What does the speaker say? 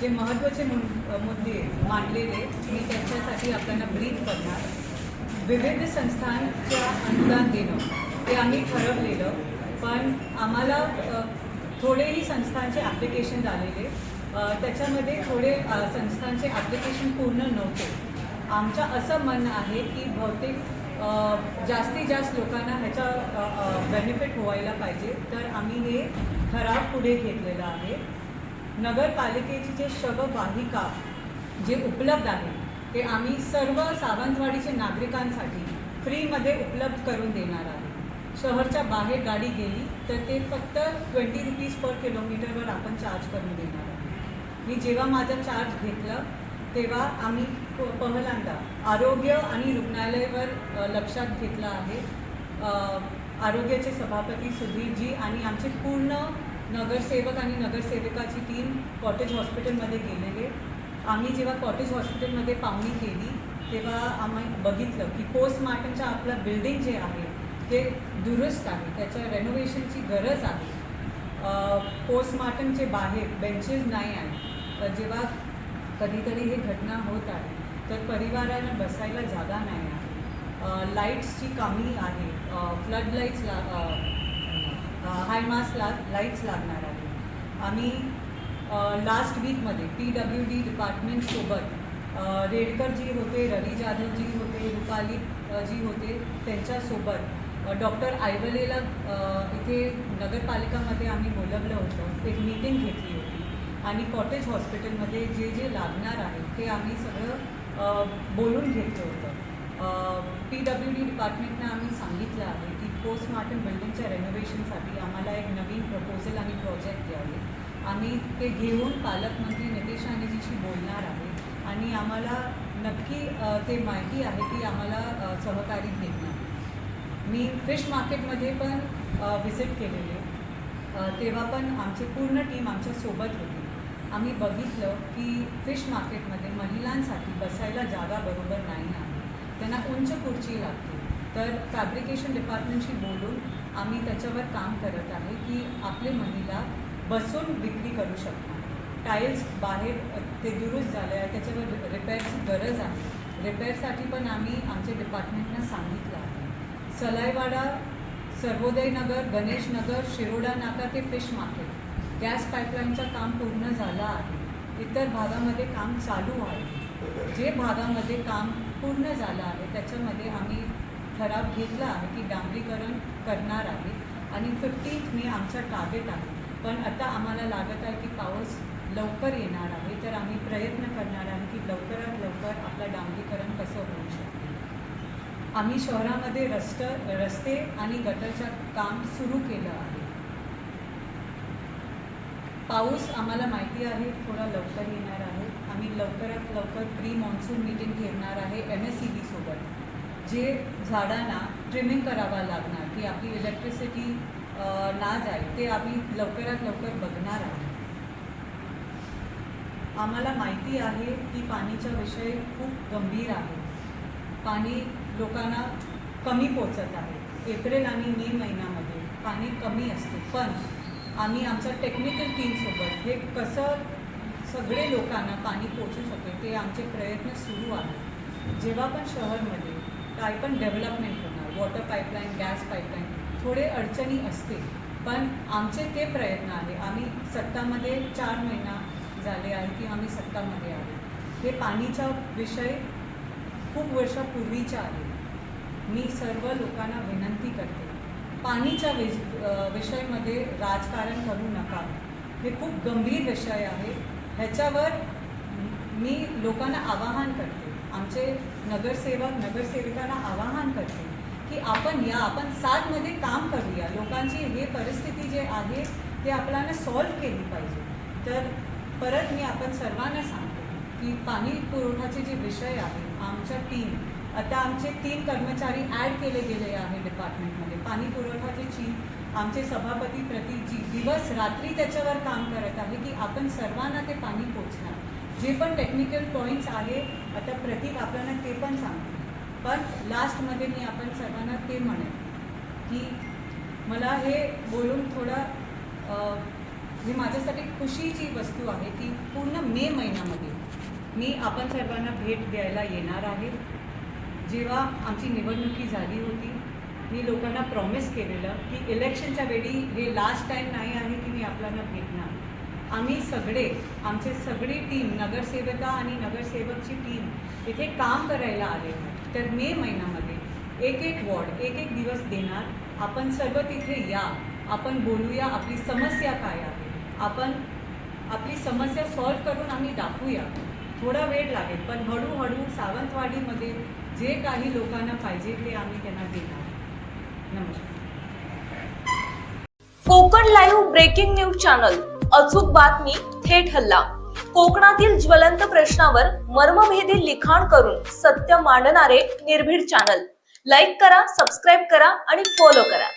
जे महत्त्वाचे मुद्दे मांडलेले मी त्यांच्यासाठी आपल्याला ब्रीफ करणार. विविध संस्थांच्या अनुदान देणं ते आम्ही ठरवलेलं, पण आम्हाला थोडेही संस्थांचे ॲप्लिकेशन झालेले, त्याच्यामध्ये थोडे संस्थांचे ॲप्लिकेशन पूर्ण नव्हते. आमचं असं म्हणणं आहे की बहुतेक जास्तीत जास्त लोकांना ह्याचा बेनिफिट व्हायला पाहिजे, तर आम्ही हे ठराव पुढे घेतलेला आहे. नगरपालिकेची जे शववाहिका जे उपलब्ध आहे ते आम्ही सर्व सावंतवाडीचे नागरिकांसाठी फ्रीमध्ये उपलब्ध करून देणार आहे. शहरच्या बाहेर गाडी गेली तर ते फक्त 20 रुपीज पर किलोमीटरवर आपण चार्ज करून देणार आहे. मी जेव्हा माझा चार्ज घेतला तेव्हा आम्ही पहिल्यांदा आरोग्य आणि रुग्णालयावर लक्षात घेतलं आहे. आरोग्याचे सभापती सुधीरजी आणि आमचे पूर्ण नगरसेवक आणि नगरसेविकाची टीम कॉटेज हॉस्पिटलमध्ये गेलेले. आम्ही जेव्हा कॉटेज हॉस्पिटलमध्ये पाहणी केली तेव्हा आम्ही बघितलं की पोस्टमार्टमचं आपलं बिल्डिंग जे आहे ते दुरुस्त आहे, त्याच्या रेनोव्हेशनची गरज आहे. पोस्टमार्टमचे बाहेर बेंचेस नाही आहेत. तर जेव्हा कधीतरी हे घटना होत आहे तर परिवाराला बसायला जागा नाही आहे. लाईट्सची कमी आहे. फ्लड लाईट्स हायमास लाईट्स लागणार आहे. आम्ही लास्ट वीकमध्ये PWD डिपार्टमेंटसोबत रेडकरजी होते, रवी जाधवजी होते, रुपाली जी होते, त्यांच्यासोबत डॉक्टर आयवलेला इथे नगरपालिकामध्ये आम्ही बोलवलं होतं. एक मीटिंग घेतली होती आणि कॉटेज हॉस्पिटलमध्ये जे जे लागणार आहे ते आम्ही सगळं बोलून घेतलं होतं. PWD डिपार्टमेंटनं आम्ही सांगितलं आहे की पोस्टमार्टम बिल्डिंगच्या रेनोव्हेशनसाठी आम्हाला एक नवीन प्रपोजल आणि प्रोजेक्ट द्यावे. आम्ही ते घेऊन पालकमंत्री नितेश राणेजीशी बोलणार आहे आणि आम्हाला नक्की ते माहिती आहे की आम्हाला सहकारी भेटणार. मी फिश मार्केटमध्ये पण व्हिजिट केलेले, तेव्हा पण आमची पूर्ण टीम आमच्यासोबत होती. आम्ही बघितलं की फिश मार्केटमध्ये महिलांसाठी बसायला जागा बरोबर नाही आहे. त्यांना उंच खुर्ची लागते. तर फॅब्रिकेशन डिपार्टमेंटशी बोलून आम्ही त्याच्यावर काम करत आहे की आपले महिला बसून विक्री करू शकतात. टाईल्स बाहेर ते दुरुस्त झाले आहे, त्याच्यावर रिपेअरची गरज आहे. रिपेअरसाठी पण आम्ही आमच्या डिपार्टमेंटनं सांगितलं आहे. सलाईवाडा, सर्वोदय नगर, गणेश नगर, शिरोडा नाका ते फिश मार्केट गॅस पाईपलाईनचं काम पूर्ण झालं आहे. इतर भागामध्ये काम चालू आहे. जे भागामध्ये काम पूर्ण झालं आहे त्याच्यामध्ये आम्ही ठराव घेतला आहे की डांबरीकरण करणार आहे आणि 15 मे आमचा टार्गेट आहे. पण आता आम्हाला लागत आहे की पाऊस लवकर येणार आहे, तर आम्ही प्रयत्न करणार आहे की लवकरात लवकर आपलं डांबरीकरण कसं होऊ शकते. आम्ही शहरामध्ये रस्ते आणि गटरचं काम सुरू केलं आहे. पाऊस आम्हाला माहिती आहे थोडा लवकर येणार आहे. आम्ही लवकरात लवकर प्री मॉन्सून मीटिंग ठेवणार आहे MSEB सोबत. जे झाडांना ट्रिमिंग करावं लागणार की आपली इलेक्ट्रिसिटी ना जाईल ते आम्ही लवकरात लवकर बघणार आहे. आम्हाला माहिती आहे की पाणीचा विषय खूप गंभीर आहे. पाणी लोकांना कमी पोचत आहे. एप्रिल आणि मे महिन्यामध्ये पाणी कमी असते, पण आम्ही आमच्या टेक्निकल टीमसोबत हे कसं सगळे लोकांना पाणी पोचू शकेल ते आमचे प्रयत्न सुरू आहेत. जेव्हा पण शहरमध्ये काय पण डेव्हलपमेंट होणार, वॉटर पाईपलाईन, गॅस पाईपलाईन, थोडे अडचणी असते, पण आमचे ते प्रयत्न आहे. आम्ही सत्तामध्ये 4 महिना झाले आहे की आम्ही सत्तामध्ये आहे. हे पाणीचा विषय खूप वर्षापूर्वीचा आहे. मी सर्व लोकांना विनंती करते, पाणीच्या विषयामध्ये राजकारण करू नका. हे खूप गंभीर विषय आहे. ह्याच्यावर मी लोकांना आवाहन करते, आमचे नगरसेविकांना आवाहन करते की आपण साथमध्ये काम करूया. लोकांची हे परिस्थिती जे आहे ते आपल्याला सॉल्व्ह केली पाहिजे. तर परत मी आपण सर्वांना सांगते की पाणी पुरवठ्याचे जे विषय आहे, आमच्या टीम आता आमचे 3 कर्मचारी ॲड केले गेले आहे डिपार्टमेंटमध्ये. पाणी पुरवठ्याचे टीम आमचे सभापती प्रतीकजी दिवस रात्री त्याच्यावर काम करत आहे की आपण सर्वांना ते पाणी पोचणार. जे पण टेक्निकल पॉईंट्स आहे आता प्रतीक आपल्याला ते पण सांगते. पण लास्टमध्ये मी आपण सर्वांना ते म्हणेन की मला हे बोलून थोडा ही माझ्यासाठी खुशीची वस्तू आहे की पूर्ण मे महिन्यामध्ये मी आपण सर्वांना भेट द्यायला येणार आहे. जेव्हा आमची निवडणुकी झाली होती मी लोकांना प्रॉमिस केलेलं की इलेक्शनच्या वेळी हे लास्ट टाईम नाही आहे की मी आपल्याला भेटणार. आम्ही सगळे आमचे सगळी टीम नगरसेविका आणि नगरसेवकची टीम इथे काम करायला आले. तर मे महिन्यामध्ये एक एक वॉर्ड एक एक दिवस देणार. आपण सर्व तिथे या, आपण बोलूया आपली समस्या काय आहे, आपण आपली समस्या सॉल्व्ह करून आम्ही दाखवूया. थोडा वेळ लागेल पण हळूहळू सावंतवाडीमध्ये जे काही लोकांना पाहिजे ते आम्ही त्यांना देणार. नमस्कार. Konkan live breaking news channel, अचूक बातमी, थेट हल्ला. कोकणातील ज्वलंत प्रश्नावर मर्मभेदी लिखाण करून सत्य मांडणारे निर्भीड चॅनल. लाईक करा, सबस्क्राईब करा आणि फॉलो करा.